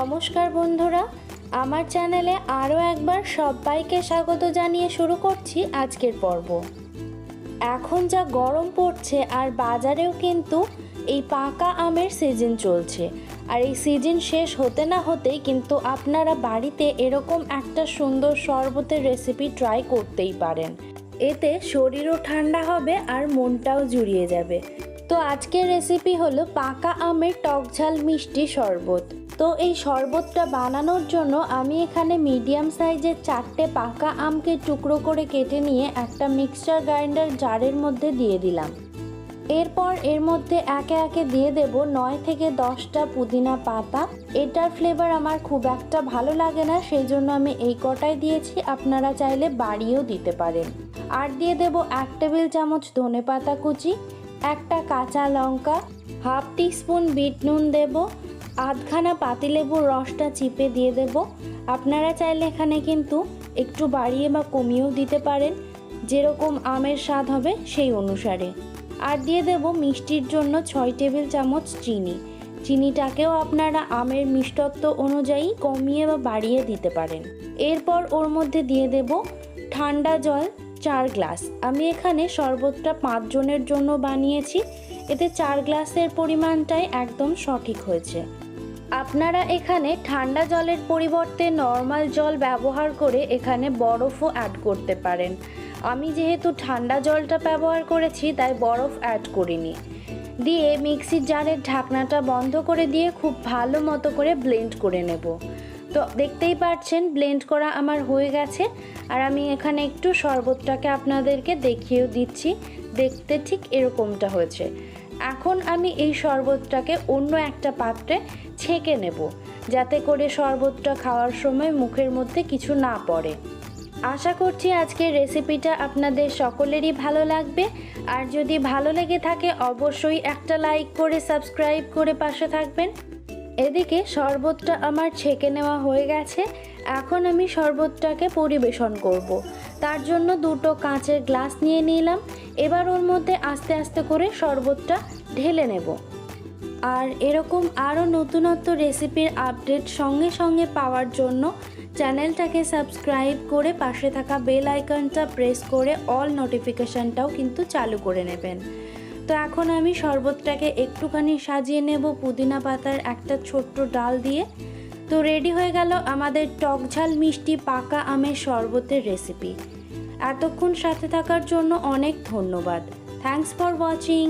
নমস্কার বন্ধুরা, আমার চ্যানেলে আরও একবার সবাইকে স্বাগত জানিয়ে শুরু করছি আজকের পর্ব। এখন যা গরম পড়ছে আর বাজারেও কিন্তু এই পাকা আমের সিজন চলছে, আর এই সিজন শেষ হতে না হতেই কিন্তু আপনারা বাড়িতে এরকম একটা সুন্দর শরবতের রেসিপি ট্রাই করতেই পারেন। এতে শরীরও ঠান্ডা হবে আর মনটাও জুড়িয়ে যাবে। তো আজকের রেসিপি হলো পাকা আমের টক ঝাল মিষ্টি শরবত। তো এই শরবতটা বানানোর জন্য আমি এখানে মিডিয়াম সাইজের 4টে পাকা আমকে টুকরো করে কেটে নিয়ে একটা মিক্সচার গ্রাইন্ডার জারের মধ্যে দিয়ে দিলাম। এরপর এর মধ্যে একে একে দিয়ে দেব 9 থেকে 10টা পুদিনা পাতা। এটার ফ্লেভার আমার খুব একটা ভালো লাগে না, সেই জন্য আমি এই কটাই দিয়েছি, আপনারা চাইলে বাড়িয়েও দিতে পারেন। আর দিয়ে দেব 1 টেবিল চামচ ধনেপাতা কুচি, একটা কাঁচা লঙ্কা, হাফ টিস্পুন বিট নুন দেব, আধখানা পাতিলেবুর রসটা চিপে দিয়ে দেব। আপনারা চাইলে এখানে কিন্তু একটু বাড়িয়ে বা কমিয়েও দিতে পারেন, যেরকম আমের স্বাদ হবে সেই অনুসারে। আর দিয়ে দেব মিষ্টির জন্য 6 টেবিল চামচ চিনি। চিনিটাকেও আপনারা আমের মিষ্টত্ব অনুযায়ী কমিয়ে বা বাড়িয়ে দিতে পারেন। এরপর ওর মধ্যে দিয়ে দেব ঠান্ডা জল 4 গ্লাস। আমি এখানে শরবতটা 5 জনের জন্য বানিয়েছি, এতে 4 গ্লাসের পরিমাণটাই একদম সঠিক হয়েছে। আপনারা এখানে ঠান্ডা জলের পরিবর্তে নর্মাল জল ব্যবহার করে এখানে বরফও অ্যাড করতে পারেন। আমি যেহেতু ঠান্ডা জলটা ব্যবহার করেছি তাই বরফ অ্যাড করিনি। দিয়ে মিক্সির জারের ঢাকনাটা বন্ধ করে দিয়ে খুব ভালো মতো করে ব্লেন্ড করে নেব। তো দেখতেই পাচ্ছেন ব্লেন্ড করা আমার হয়ে গেছে। আর আমি এখানে একটু শরবতটাকে আপনাদেরকে দেখিয়েও দিচ্ছি, দেখতে ঠিক এরকমটা হয়েছে। এখন আমি এই শরবতটাকে অন্য একটা পাত্রে ছেঁকে নেব, যাতে করে শরবতটা খাওয়ার সময় মুখের মধ্যে কিছু না পড়ে। আশা করছি আজকের রেসিপিটা আপনাদের সকলেরই ভালো লাগবে। আর যদি ভালো লেগে থাকে অবশ্যই একটা লাইক করে সাবস্ক্রাইব করে পাশে থাকবেন। এদিকে শরবতটা আমার ছেঁকে নেওয়া হয়ে গেছে। এখন আমি শরবতটাকে পরিবেশন করব। তার জন্য 2টো কাঁচের গ্লাস নিয়ে নিলাম। এবার ওর মধ্যে আস্তে আস্তে করে শরবতটা ঢেলে নেব। আর এরকম আরও নতুনত্ব রেসিপির আপডেট সঙ্গে সঙ্গে পাওয়ার জন্য চ্যানেলটাকে সাবস্ক্রাইব করে পাশে থাকা বেল আইকনটা প্রেস করে অল নোটিফিকেশানটাও কিন্তু চালু করে নেবেন। তো এখন আমি শরবতটাকে একটুখানি সাজিয়ে নেব পুদিনা পাতার একটা ছোট্ট ডাল দিয়ে। তো রেডি হয়ে গেল আমাদের টক ঝাল মিষ্টি পাকা আমের শরবতের রেসিপি। এতক্ষণ সাথে থাকার জন্য অনেক ধন্যবাদ। Thanks for watching.